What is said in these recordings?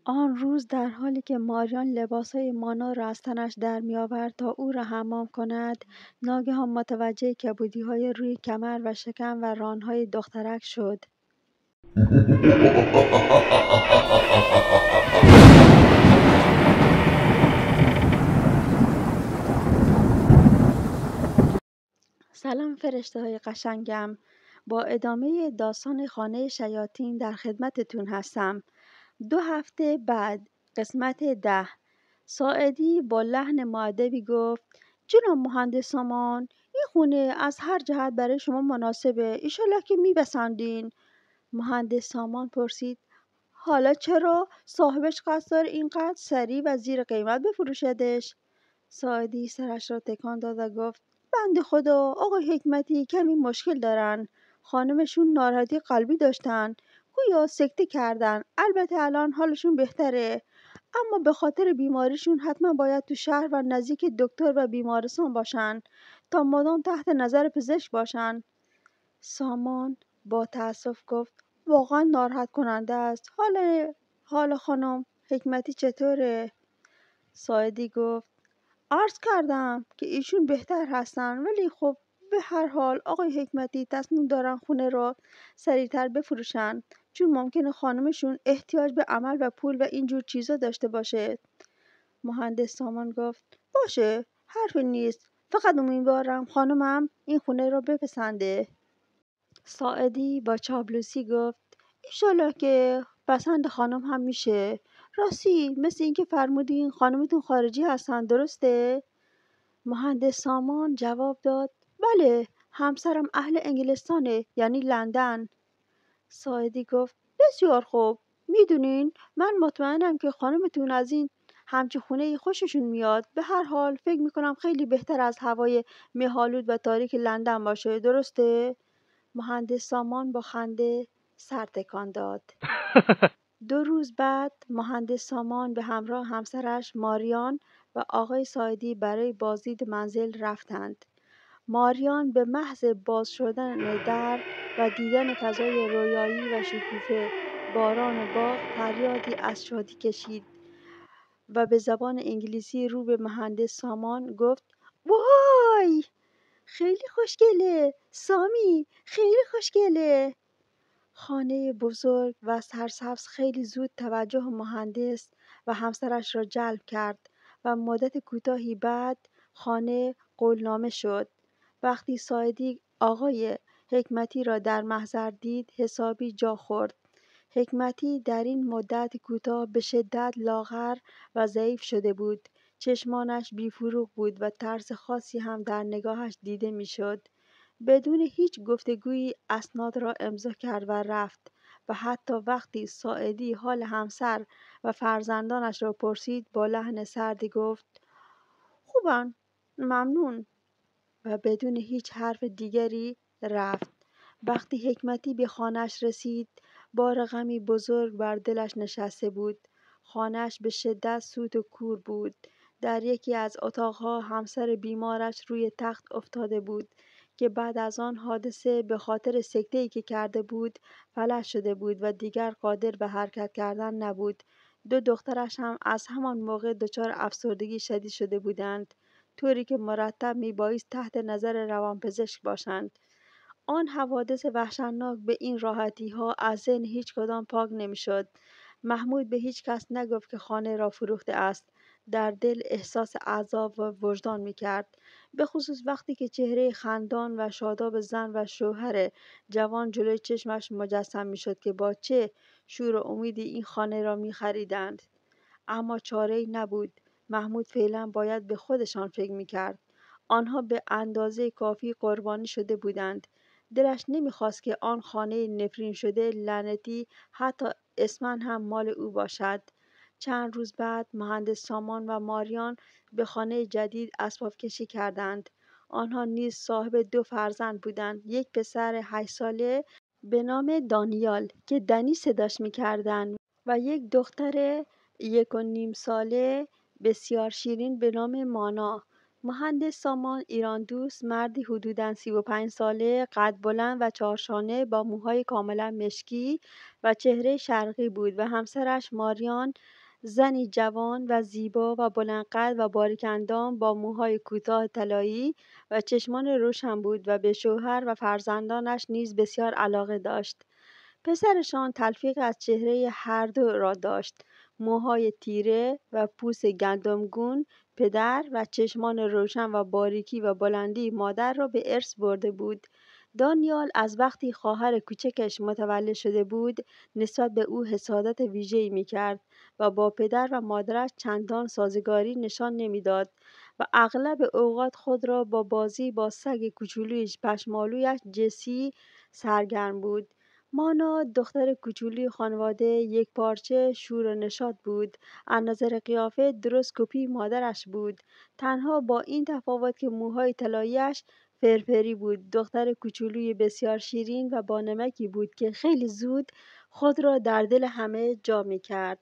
آن روز در حالی که ماریان لباسهای مانا را از تنش در میآورد تا او را حمام کند، ناگهان متوجه کبودی‌های روی کمر و شکم و ران‌های دخترک شد. سلام فرشته‌های قشنگم، با ادامه داستان خانه شیاطین در خدمتتون هستم. 2 هفته بعد، قسمت 10. ساعدی با لحن مؤدبی گفت: جناب مهندس سامان، این خونه از هر جهت برای شما مناسبه، ایشالله که میپسندین. مهندس سامان پرسید: حالا چرا صاحبش قصد داره اینقدر سریع و زیر قیمت بفروشدش؟ ساعدی سرش را تکان داد و گفت: بنده خدا آقای حکمتی کمی مشکل دارن. خانمشون ناراحتی قلبی داشتن، گویا سکته کردن. البته الان حالشون بهتره، اما به خاطر بیماریشون حتما باید تو شهر و نزدیک دکتر و بیمارستان باشن تا مدام تحت نظر پزشک باشن. سامان با تأسف گفت: واقعا ناراحت کننده است. حال خانم حکمتی چطوره؟ ساعدی گفت: عرض کردم که ایشون بهتر هستن، ولی خب به هر حال آقای حکمتی تصمیم دارن خونه را سریعتر بفروشن، چون ممکنه خانمشون احتیاج به عمل و پول و اینجور چیزا داشته باشه. مهندس سامان گفت: باشه، حرفی نیست، فقط امیدوارم خانمم این خونه را بپسنده. ساعدی با چاپلوسی گفت: ایشالله که پسند خانم هم میشه. راستی مثل اینکه فرمودین خانمتون خارجی هستن، درسته؟ مهندس سامان جواب داد: بله، همسرم اهل انگلستانه، یعنی لندن. ساعدی گفت: بسیار خوب. میدونین من مطمئنم که خانمتون از این همچه خونه خوششون میاد. به هر حال فکر میکنم خیلی بهتر از هوای مه‌آلود و تاریک لندن باشه، درسته؟ مهندس سامان با خنده سر تکان داد. 2 روز بعد مهندس سامان به همراه همسرش ماریان و آقای ساعدی برای بازدید منزل رفتند. ماریان به محض باز شدن در و دیدن فضای رویایی و شکوفه باران باغ فریادی از شادی کشید و به زبان انگلیسی رو به مهندس سامان گفت: وای! خیلی خوشگله سامی، خیلی خوشگله. خانه بزرگ و سرسبز خیلی زود توجه مهندس و همسرش را جلب کرد و مدت کوتاهی بعد خانه قولنامه شد. وقتی ساعدی آقای حکمتی را در محضر دید حسابی جا خورد. حکمتی در این مدت کوتاه به شدت لاغر و ضعیف شده بود. چشمانش بیفروغ بود و ترس خاصی هم در نگاهش دیده میشد. بدون هیچ گفتگویی اسناد را امضا کرد و رفت و حتی وقتی ساعدی حال همسر و فرزندانش را پرسید با لحن سردی گفت: خوبن، ممنون، و بدون هیچ حرف دیگری رفت. وقتی حکمتی به خانه‌اش رسید بار غمی بزرگ بر دلش نشسته بود. خانه‌اش به شدت سوت و کور بود. در یکی از اتاقها همسر بیمارش روی تخت افتاده بود که بعد از آن حادثه به خاطر سکته‌ای که کرده بود فلج شده بود و دیگر قادر به حرکت کردن نبود. 2 دخترش هم از همان موقع دچار افسردگی شدید شده بودند، طوری که مرتب میبایست تحت نظر روانپزشک باشند. آن حوادث وحشتناک به این راحتی ها از ذهن هیچ کدام پاک نمیشد. محمود به هیچ کس نگفت که خانه را فروخته است. در دل احساس عذاب و وجدان میکرد، به خصوص وقتی که چهره خندان و شاداب زن و شوهر جوان جلوی چشمش مجسم میشد که با چه شور و امیدی این خانه را میخریدند. اما چاره‌ای نبود. محمود فعلا باید به خودشان فکر میکرد. آنها به اندازه کافی قربانی شده بودند. دلش نمیخواست که آن خانه نفرین شده لعنتی حتی اسمن هم مال او باشد. چند روز بعد مهندس سامان و ماریان به خانه جدید اسباب کشی کردند. آنها نیز صاحب 2 فرزند بودند. یک پسر 8 ساله به نام دانیال که دنی صداش میکردند و یک دختر 1.5 ساله بسیار شیرین به نام مانا. مهندس سامان ایراندوست مردی حدوداً 35 ساله، قد بلند و چهارشانه با موهای کاملا مشکی و چهره شرقی بود و همسرش ماریان زنی جوان و زیبا و بلندقد و باریک‌اندام با موهای کوتاه طلایی و چشمان روشن بود و به شوهر و فرزندانش نیز بسیار علاقه داشت. پسرشان تلفیقی از چهره هر دو را داشت: موهای تیره و پوست گندمگون پدر و چشمان روشن و باریکی و بلندی مادر را به ارث برده بود. دانیال از وقتی خواهر کوچکش متولد شده بود نسبت به او حسادت ویژه‌ای می‌کرد و با پدر و مادرش چندان سازگاری نشان نمی‌داد و اغلب اوقات خود را با بازی با سگ کوچولوی پشمالویش جسی سرگرم بود. مانا دختر کوچولوی خانواده یکپارچه شور و نشاط بود. از نظر قیافه درست کپی مادرش بود، تنها با این تفاوت که موهای طلایی‌اش فرفری بود. دختر کوچولوی بسیار شیرین و بانمکی بود که خیلی زود خود را در دل همه جا می‌کرد.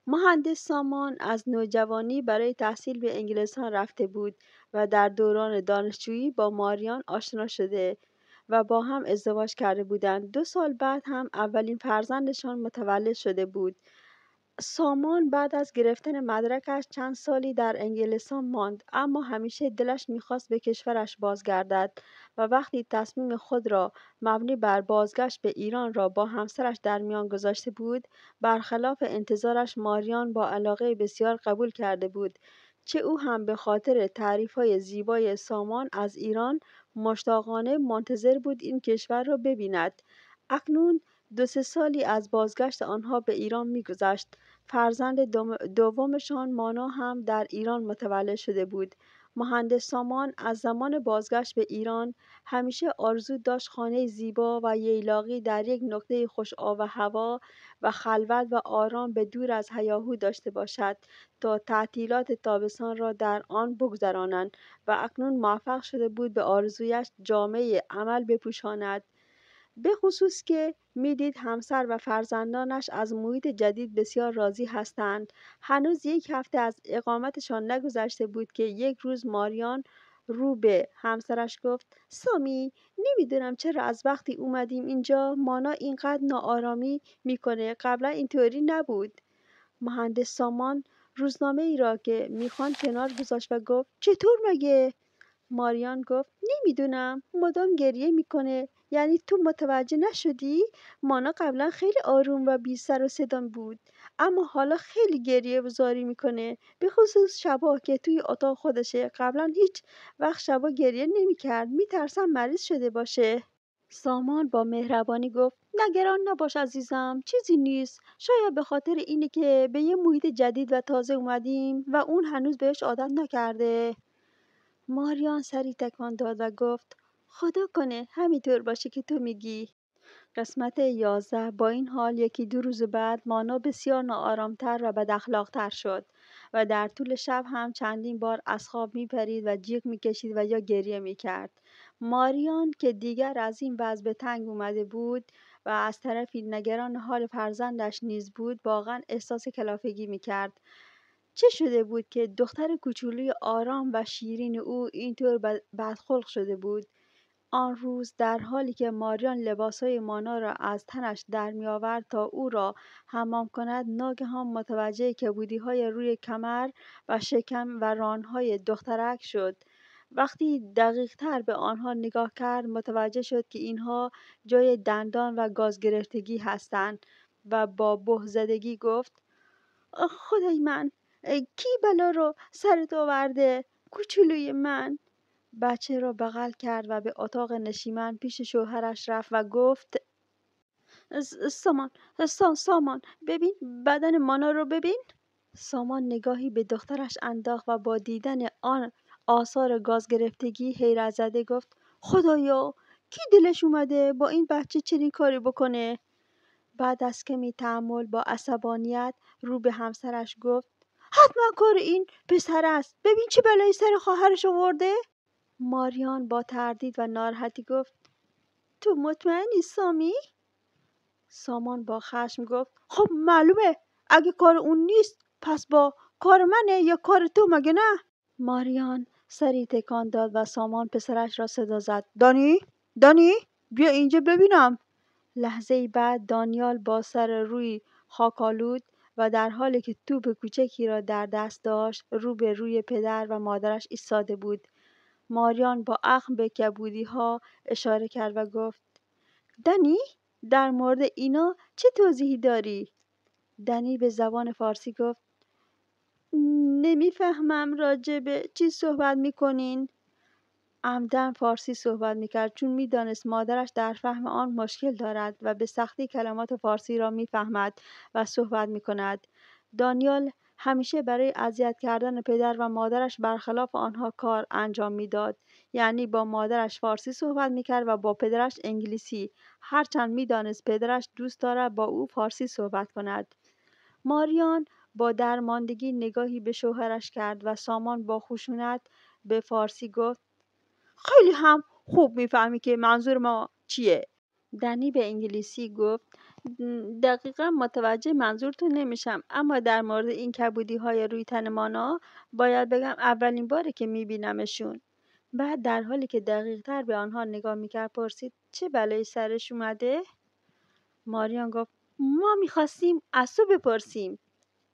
مهندس سامان از نوجوانی برای تحصیل به انگلستان رفته بود و در دوران دانشجویی با ماریان آشنا شده و با هم ازدواج کرده بودند. 2 سال بعد هم اولین فرزندشان متولد شده بود. سامان بعد از گرفتن مدرکش چند سالی در انگلستان ماند، اما همیشه دلش می‌خواست به کشورش بازگردد و وقتی تصمیم خود را مبنی بر بازگشت به ایران را با همسرش در میان گذاشته بود، برخلاف انتظارش ماریان با علاقه بسیار قبول کرده بود. چه او هم به خاطر تعریف‌های زیبای سامان از ایران مشتاقانه منتظر بود این کشور را ببیند. اکنون 2 3 سالی از بازگشت آنها به ایران می‌گذشت. فرزند دومشان مانا هم در ایران متولد شده بود. مهندس سامان از زمان بازگشت به ایران همیشه آرزو داشت خانه زیبا و ییلاقی در یک نقطه خوش آب و هوا و خلوت و آرام به دور از هیاهو داشته باشد تا تعطیلات تابستان را در آن بگذرانند و اکنون موفق شده بود به آرزویش جامه عمل بپوشاند. به خصوص که میدید همسر و فرزندانش از محیط جدید بسیار راضی هستند. هنوز 1 هفته از اقامتشان نگذشته بود که یک روز ماریان رو به همسرش گفت: سامی، نمیدونم چرا از وقتی اومدیم اینجا مانا اینقدر ناآرامی میکنه، قبلا اینطوری نبود. مهندس سامان روزنامه ای را که میخواند کنار گذاشت و گفت: چطور مگه؟ ماریان گفت: نمیدونم، مدام گریه میکنه. یعنی تو متوجه نشدی؟ مانا قبلا خیلی آروم و بی سر و صدا بود، اما حالا خیلی گریه و زاری میکنه، به خصوص شبا که توی اتاق خودشه. قبلا هیچ وقت شبا گریه نمیکرد، میترسم مریض شده باشه. سامان با مهربانی گفت: نگران نباش عزیزم، چیزی نیست. شاید به خاطر اینه که به یه محیط جدید و تازه اومدیم و اون هنوز بهش عادت نکرده. ماریان سری تکان داد و گفت: خدا کنه همینطور باشه که تو میگی. قسمت 11. با این حال 1 2 روز بعد مانا بسیار ناآرامتر و بداخلاقتر شد و در طول شب هم چندین بار از خواب میپرید و جیغ میکشید و یا گریه میکرد. ماریان که دیگر از این وضع به تنگ اومده بود و از طرفی نگران حال فرزندش نیز بود، واقعا احساس کلافگی میکرد. چه شده بود که دختر کوچولوی آرام و شیرین او اینطور بدخلق شده بود؟ آن روز در حالی که ماریان لباسهای مانا را از تنش در می آورد تا او را حمام کند، ناگهان متوجه کبودی‌های روی کمر و شکم و ران‌های دخترک شد. وقتی دقیق‌تر به آنها نگاه کرد متوجه شد که اینها جای دندان و گاز گرفتگی هستند و با بهت گفت: خدای من، کی بلا رو سرت آورده؟ کوچولوی من. بچه را بغل کرد و به اتاق نشیمن پیش شوهرش رفت و گفت: سامان، سامان، ببین بدن مانا رو ببین. سامان نگاهی به دخترش انداخت و با دیدن آن آثار گاز گرفتگی حیرت زده گفت: خدایا، کی دلش اومده با این بچه چنین کاری بکنه؟ بعد از کمی تأمل با عصبانیت رو به همسرش گفت: حتما کار این پسر است. ببین چه بلایی سر خواهرش آورده. ماریان با تردید و ناراحتی گفت: تو مطمئنی سامی؟ سامان با خشم گفت: خب معلومه، اگه کار اون نیست پس با کار منه یا کار تو، مگه نه؟ ماریان سری تکان داد و سامان پسرش را صدا زد. دانی؟ دانی؟ بیا اینجا ببینم. لحظه‌ای بعد دانیال با سر روی خاک‌آلود و در حالی که توپ کوچکی را در دست داشت روبروی پدر و مادرش ایستاده بود. ماریان با اخم به کبودی‌ها اشاره کرد و گفت: دنی، در مورد اینا چه توضیحی داری؟ دنی به زبان فارسی گفت: نمیفهمم راجع به چی صحبت میکنین. عمدن فارسی صحبت میکرد چون میدانست مادرش در فهم آن مشکل دارد و به سختی کلمات فارسی را میفهمد و صحبت میکند. دانیال همیشه برای اذیت کردن پدر و مادرش برخلاف آنها کار انجام میداد. یعنی با مادرش فارسی صحبت میکرد و با پدرش انگلیسی، هرچند میدانست پدرش دوست دارد با او فارسی صحبت کند. ماریان با درماندگی نگاهی به شوهرش کرد و سامان با خشونت به فارسی گفت: خیلی هم خوب میفهمی که منظور ما چیه. دنی به انگلیسی گفت: دقیقا متوجه منظورتون نمیشم، اما در مورد این کبودی های روی تن مانا باید بگم اولین باره که میبینمشون. بعد در حالی که دقیق تر به آنها نگاه میکرد پرسید: چه بلایی سرش اومده؟ ماریان گفت: ما میخواستیم از تو بپرسیم.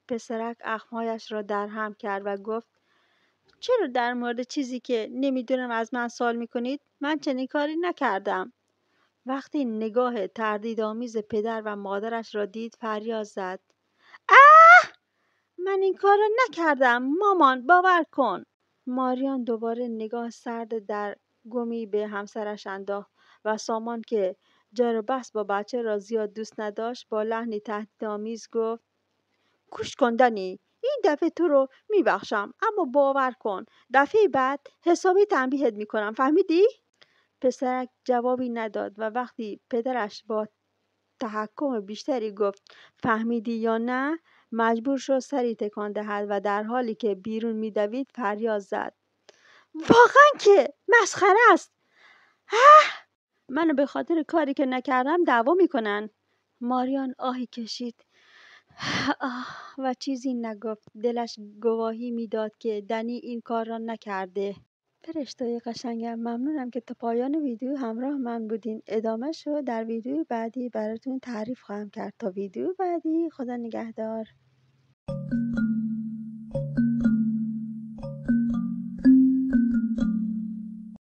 پسرک اخمهایش را در هم کرد و گفت: چرا در مورد چیزی که نمیدونم از من سوال میکنید؟ من چنین کاری نکردم. وقتی نگاه تردیدآمیز پدر و مادرش را دید فریاد زد: من این کار را نکردم مامان، باور کن. ماریان دوباره نگاه سرد در گمی به همسرش انداخت و سامان که جر و بحث با بچه را زیاد دوست نداشت با لحنی تهدیدآمیز گفت: گوش کن دنی، این دفعه تو رو میبخشم، اما باور کن دفعه بعد حسابی تنبیهت میکنم، فهمیدی؟ پسرک جوابی نداد و وقتی پدرش با تحکم بیشتری گفت فهمیدی یا نه مجبور شد سری تکان دهد و در حالی که بیرون میدوید فریاد زد: واقعا که مسخره است. منو به خاطر کاری که نکردم دعوا میکنن. ماریان آهی کشید و چیزی نگفت. دلش گواهی میداد که دنی این کار را نکرده. فرشته‌های قشنگم، ممنونم که تا پایان ویدیو همراه من بودین. ادامه شو در ویدیو بعدی براتون تعریف خواهم کرد. تا ویدیو بعدی، خدا نگهدار.